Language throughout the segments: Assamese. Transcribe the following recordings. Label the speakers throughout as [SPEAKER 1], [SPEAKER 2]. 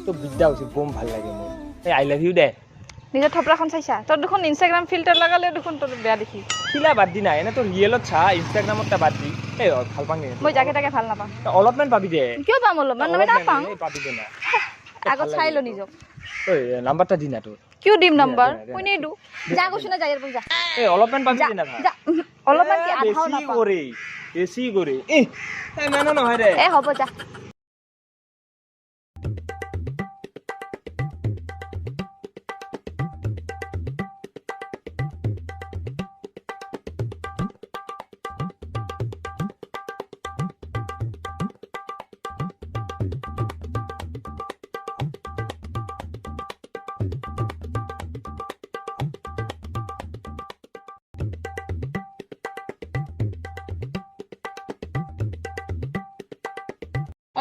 [SPEAKER 1] তো বিদ্যা হৈছে বম ভাল লাগে মোৰ এই আই লাভ ইউ দে
[SPEAKER 2] নিজৰ থপৰাখন চাইছা তোৰ দেখোন ইনষ্টাগ্ৰাম ফিল্টাৰ লগালে দেখোন তোৰ বেয়া দেখি
[SPEAKER 1] খিলা বাদ দি নাই এনে তোৰ ৰিয়েলত চা ইনষ্টাগ্ৰামত তা বাদ দি এই ভাল পাং
[SPEAKER 2] মই জাকে তাকে ভাল নাপাওঁ
[SPEAKER 1] অলপমান পাবি দে
[SPEAKER 2] কিয় পাম অলপমান মই নাপাওঁ
[SPEAKER 1] পাবি দে না
[SPEAKER 2] আগত চাই ল নিজক
[SPEAKER 1] ঐ নাম্বাৰটা দি না তোৰ
[SPEAKER 2] কিয় দিম নাম্বাৰ মই নিদু যা কৈছো না যাই যা
[SPEAKER 1] এই অলপমান পাবি দে না
[SPEAKER 2] যা অলপমান কি আধাও
[SPEAKER 1] বেছি
[SPEAKER 2] নাপাওঁ
[SPEAKER 1] কৰে বেছি কৰে এই মানো নহয় দে
[SPEAKER 2] এ হ'ব যা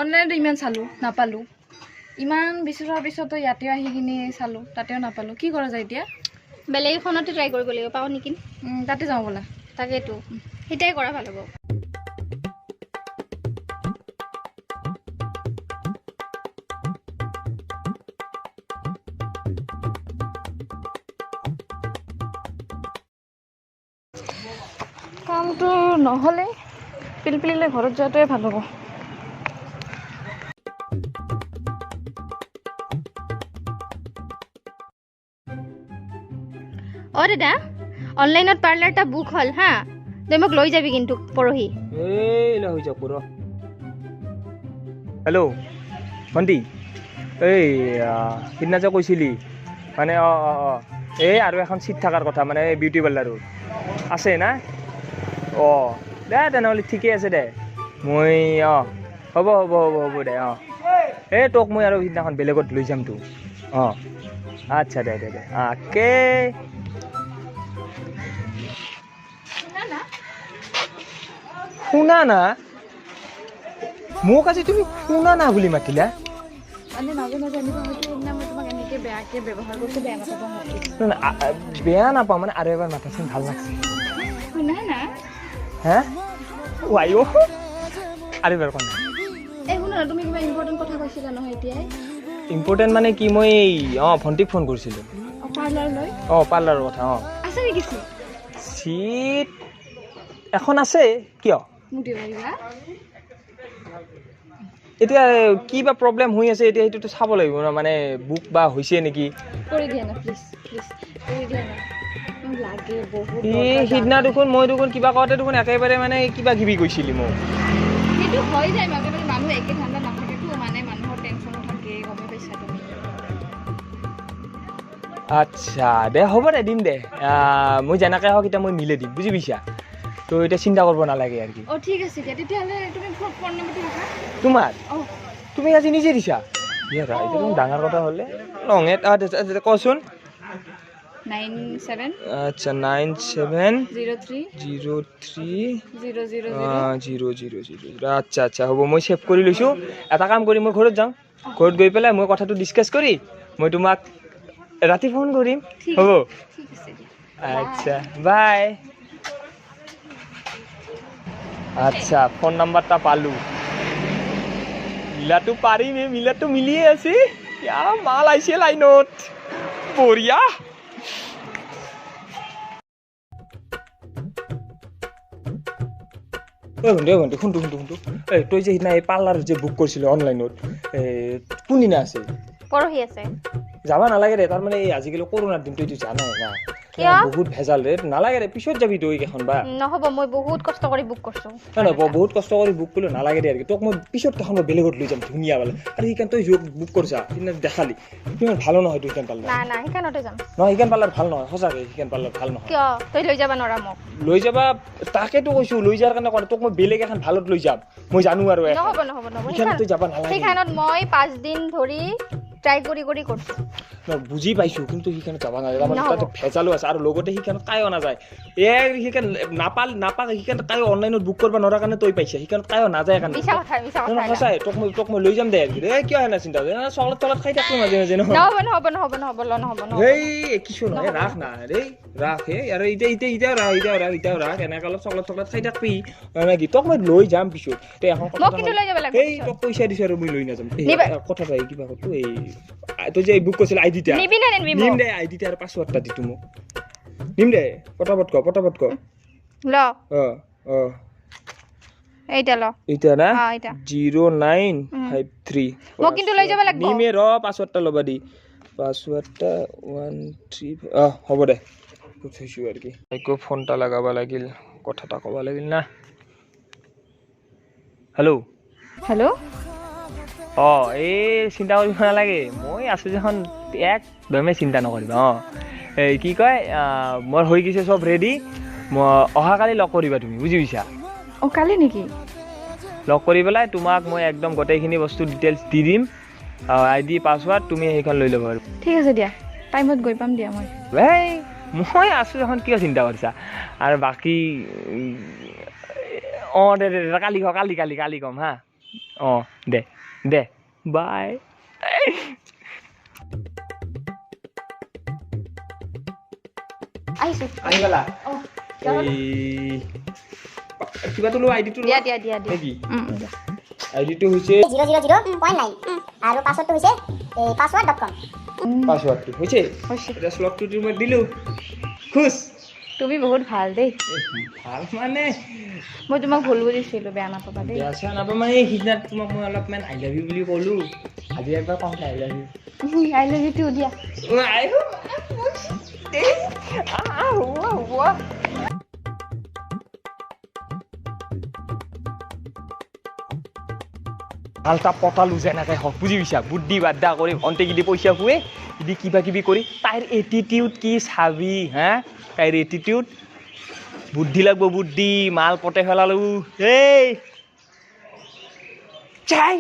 [SPEAKER 2] অনলাইনত ইমান চালো নাপালো ইমান বিচৰাৰ পিছতো ইয়াতে আহি কিনে চালো তাতেও নাপালো কি কৰা যায় এতিয়া
[SPEAKER 3] বেলেগ এখনতে ট্ৰাই কৰিব লাগিব পাও নেকি
[SPEAKER 2] তাতে যাওঁ ব'লা
[SPEAKER 3] তাকেতো সেইটাই কৰা ভাল হ'ব
[SPEAKER 2] কামটো নহ'লে পিলপিলিলে ঘৰত যোৱাটোৱে ভাল হ'ব
[SPEAKER 3] অ দাদা অনলাইনত পাৰ্লাৰটা বুক হ'ল হা তই মোক লৈ যাবি কিন্তু পৰহি
[SPEAKER 1] এই লা হৈ যা পুৰ হেল্ল' ভণ্টি এই সিদিনা যে কৈছিলি মানে এই আৰু এখন চিট থকাৰ কথা মানে বিউটি পাৰ্লাৰৰ আছে না দে তেনেহ'লে ঠিকে আছে দে মই হ'ব হ'ব হ'ব হ'ব দে এই তোক মই আৰু সিদিনাখন বেলেগত লৈ যাম তো আচ্ছা দে দে দে কে শুনা না মোক আজি তুমি শুনা না বুলি মাতিলা বেয়া নাপাওঁ মানে আৰু এবাৰ মাতাচোন ভাল লাগছে হা আই আৰু এবাৰ কোন
[SPEAKER 2] তুমি কিবা ইম্পৰ্টেণ্ট কথা কৈছিলা নহয় এতিয়াই
[SPEAKER 1] ইম্পৰ্টেণ্ট মানে কি মই ভণ্টিক ফোন কৰিছিলোঁ
[SPEAKER 2] পাৰ্লাৰলৈ
[SPEAKER 1] পাৰ্লাৰৰ কথা
[SPEAKER 2] আছে নেকি
[SPEAKER 1] চিট এখন আছে কিয় এতিয়া কি বা প্ৰব্লেম হৈ আছে এতিয়া সেইটোতো চাব লাগিব ন মানে বুক বা হৈছে নেকি সিদিনা দেখোন মই দেখোন কিবা কওঁতে দেখোন একেবাৰে মানে কিবা কিবি কৈছিলি মোক আচ্ছা দে হ'ব দে দিম দে মই যেনেকৈ হওক এতিয়া মই মিলে দিম বুজি পাইছা তো এতিয়া চিন্তা কৰিব নালাগে আৰু কি
[SPEAKER 2] ঠিক আছে তেতিয়াহ'লে তুমি ফোন নম্বৰটো ৰাখা
[SPEAKER 1] তোমাৰ তুমি আজি নিজে দিছা এতিয়া ডাঙৰ কথা হ'লে লঙে কচোন
[SPEAKER 2] 97
[SPEAKER 1] আচ্ছা 97
[SPEAKER 2] 03
[SPEAKER 1] আচ্ছা আচ্ছা হ'ব মই ছেভ কৰি লৈছোঁ এটা কাম কৰি মই ঘৰত যাওঁ ঘৰত গৈ পেলাই মই কথাটো ডিছকাছ কৰি মই তোমাক ৰাতি ফোন কৰিম হ'ব আচ্ছা বাই আচ্ছা ফোন নাম্বাৰটা পালোঁ মিলাটো পাৰিমে মিলাটো মিলিয়ে আছে মাল আহিছে লাইনত বঢ়িয়া ভণ্টি শুনটো এই তই যে সিদিনা এই পাৰ্লাৰ যে বুক কৰিছিলি অনলাইনত কোনদিনা আছে
[SPEAKER 3] পৰহি আছে
[SPEAKER 1] যাব নালাগে দে তাৰমানে এই আজিকালি কৰোণাৰ দিনটো এইটো জানাই না বহুত ভেজাল ৰে নালাগে দে পিছত যাবি তই কেইখন বা
[SPEAKER 3] নহ'ব মই বহুত কষ্ট কৰি বুক কৰিছোঁ
[SPEAKER 1] বহুত কষ্ট কৰি বুক কৰিলে নালাগে দে আৰু তোক মই পিছত কেইখন বেলেগত লৈ যাম ধুনীয়া পালে আৰু সেইকাৰণে তই বুক কৰিছা সিদিনা দেখালি সিমান ভালো নহয় তোৰ সেইখন পাৰ্লাৰ
[SPEAKER 3] না সেইখনতে যাম
[SPEAKER 1] নহয় সেইখন পাৰ্লাৰ ভাল নহয় সঁচাকৈ সেইখন পাৰ্লাৰ ভাল নহয়
[SPEAKER 3] কিয় তই লৈ যাবা নোৱাৰা মোক
[SPEAKER 1] লৈ যাবা তাকেতো কৈছোঁ লৈ যোৱাৰ কাৰণে তোক মই বেলেগ এখন ভালত লৈ যাম মই জানো আৰু
[SPEAKER 3] নহ'ব
[SPEAKER 1] সেইখানে তই যাব নালাগে
[SPEAKER 3] সেইখনত মই 5 দিন ধৰি ট্ৰাই কৰি কৰিছোঁ
[SPEAKER 1] বুজি পাইছোঁ কিন্তু সেইখানে যাব নালাগে তাৰমানে তাতে ভেজালো আছে আৰু লগতে সেইখানত কায়ো নাযায় সেইখানে নাপাক সেইখানে কায়ো অনলাইনত বুক কৰিব নোৱাৰা কাৰণে তই পাইছা সেইখানত কায়ো নাযায় কাৰণে সঁচাই তোক মই লৈ যাম দে কিয় হেনা চিন্তা চকলেট তলত খাই থাকো মাজে মাজে
[SPEAKER 3] নহ'ব
[SPEAKER 1] এই কিছু নহয় ৰাখ না ৰে ৰাখ আৰু এতিয়া ৰাখ এনেকৈ অলপ চকলেট খাই থাকবি নাকি তোক মই লৈ যাম পিছত এখন কথা এই তোক পইচা দিছোঁ আৰু মই লৈ নাযাম কথাটো কিবা ক'তো এই তই যে বুক কৰিছিল আইডিটা
[SPEAKER 3] নিবি নে নিবি
[SPEAKER 1] নিম
[SPEAKER 3] মোক
[SPEAKER 1] দে আইডিটা আৰু পাছৱৰ্ডটা দিটো মোক নিম দে পটাপট ক
[SPEAKER 3] ল
[SPEAKER 1] অ অ
[SPEAKER 3] এইটা ল
[SPEAKER 1] এইটা না
[SPEAKER 3] অ এইটা
[SPEAKER 1] 0953
[SPEAKER 3] মোক কিন্তু লৈ যাব লাগিব
[SPEAKER 1] নিমে ৰ পাছৱৰ্ডটা ল'বা দি পাছৱৰ্ডটা 135 হ'ব দে পুছিছো আৰু কি একো ফোনটা লগাব লাগিল কথাটা ক'ব লাগিল না হেল্ল'
[SPEAKER 2] হেল্ল'
[SPEAKER 1] এই চিন্তা কৰিব নালাগে মই আছোঁ যেখন একদমেই চিন্তা নকৰিবা এই কি কয় মোৰ হৈ গৈছে চব ৰেডি মই অহাকালি লগ কৰিবা তুমি বুজি পাইছা
[SPEAKER 2] অঁ কালি নেকি
[SPEAKER 1] লগ কৰি পেলাই তোমাক মই একদম গোটেইখিনি বস্তু ডিটেইলছ দি দিম আইডি পাছৱৰ্ড তুমি সেইখন লৈ ল'বা আৰু
[SPEAKER 2] ঠিক আছে দিয়া টাইমত গৈ পাম দিয়া মই
[SPEAKER 1] এই মই আছোঁ এখন কিয় চিন্তা কৰিছা আৰু বাকী দে কালি কম হা দে বাই
[SPEAKER 3] আহিছো
[SPEAKER 1] আহি গলা
[SPEAKER 3] অ
[SPEAKER 1] কিবা তো আইডিটো
[SPEAKER 3] দিয়া
[SPEAKER 1] নেকি
[SPEAKER 3] দিয়া
[SPEAKER 1] আইডিটো হৈছে
[SPEAKER 4] 000.9 আৰু পাছৱৰ্ডটো হৈছে password.com
[SPEAKER 1] পাছৱৰ্ডটো হৈছে
[SPEAKER 2] হৈছে
[SPEAKER 1] এটা স্লটটো মই দিলোঁ খুচ
[SPEAKER 2] তুমি বহুত ভাল দেই
[SPEAKER 1] ভাল মানে
[SPEAKER 2] মই তোমাক ভুল বুজিছিলোঁ বেয়া নাপাবা দেই
[SPEAKER 1] বেয়া চেয়া নাপাবা মানে সিদিনা তোমাক মই অলপমান আই লাভ ইউ বুলি ক'লোঁ আজি একবাৰ কম I love you
[SPEAKER 2] I love you too দিয়া
[SPEAKER 1] ভালটা পতালো যেনেকৈ হওক বুজি পাইছা বুদ্ধি বাদ্দা কৰি ভণ্টিকিদি পইচা খুৱে দি কিবা কিবি কৰি তাইৰ এটিটিউড কি চাবি হা তাইৰ এটিটিউড বুদ্ধি লাগব বুদ্ধি মাল পতে পেলালো এই চাই